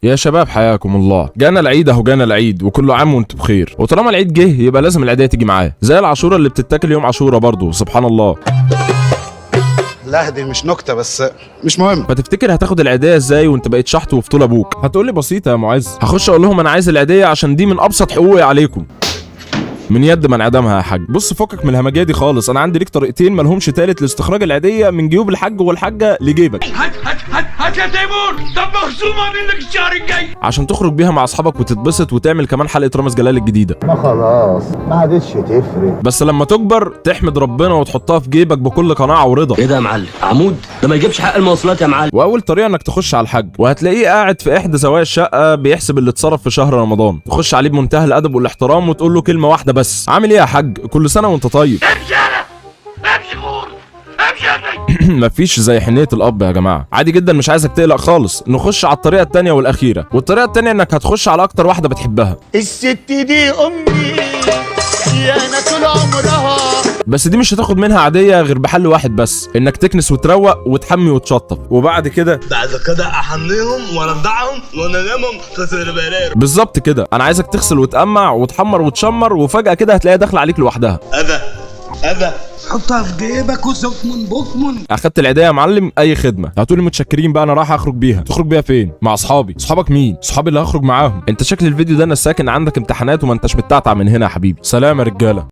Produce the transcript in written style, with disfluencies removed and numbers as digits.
يا شباب حياكم الله، جانا العيد اهو، جانا العيد وكل عام وانتم بخير. وطالما العيد جه يبقى لازم العيديه تيجي معاه، زي العاشوره اللي بتتاكل يوم عاشوره برضه. سبحان الله. لا دي مش نكته بس مش مهم. فتفتكر هتاخد العيديه ازاي وانت بقيت شحت وفطول ابوك؟ هتقول لي بسيطه يا معز، هخش اقول لهم انا عايز العيديه عشان دي من ابسط حقوقي عليكم، من يد من انعدامها يا حاج. بص فكك من الهمجيه دي خالص، انا عندي ليك طريقتين مالهمش تالت لاستخراج العيديه من جيوب الحاج والحاجه لجيبك. هات يا تيمور، طب مخصومه منك الشهر الجاي عشان تخرج بيها مع اصحابك وتتبسط وتعمل كمان حلقه رامز جلال الجديده. ما خلاص ما عادتش تفرق، بس لما تكبر تحمد ربنا وتحطها في جيبك بكل قناعه ورضا. ايه ده يا معلم؟ عمود ده ما يجيبش حق المواصلات يا معلم. واول طريقه انك تخش على الحاج وهتلاقيه قاعد في احدى زوايا الشقه بيحسب اللي اتصرف في شهر رمضان. تخش عليه بمنتهى الادب والاحترام وتقول له كلمه واحده بس: عامل ايه يا حاج؟ كل سنه وانت طيب. امشي غور، امشي يا ابني. مفيش زي حنيه الاب يا جماعه، عادي جدا، مش عايزك تقلق خالص. نخش على الطريقه الثانيه والاخيره، والطريقه الثانيه انك هتخش على اكتر واحده بتحبها. الست دي امي يا انا طول عمرها. بس دي مش هتاخد منها عاديه غير بحل واحد بس، انك تكنس وتروق وتحمي وتشطف، وبعد كده احنيهم وارضعهم وانامهم في سربرير. بالظبط كده. انا عايزك تغسل وتقمع وتحمر وتشمر، وفجاه كده هتلاقيها داخله عليك لوحدها. اذى حطها في جيبك وسكمن بكمن. اخدت العيديه يا معلم، اي خدمه. هتقولي متشكرين بقى، انا رايح اخرج بيها. تخرج بيها فين؟ مع اصحابي. اصحابك مين؟ اصحابي اللي هخرج معاهم. انت شكل الفيديو ده انا ساكن عندك امتحانات وما انتش متعتع من هنا يا حبيبي. سلام يا رجاله.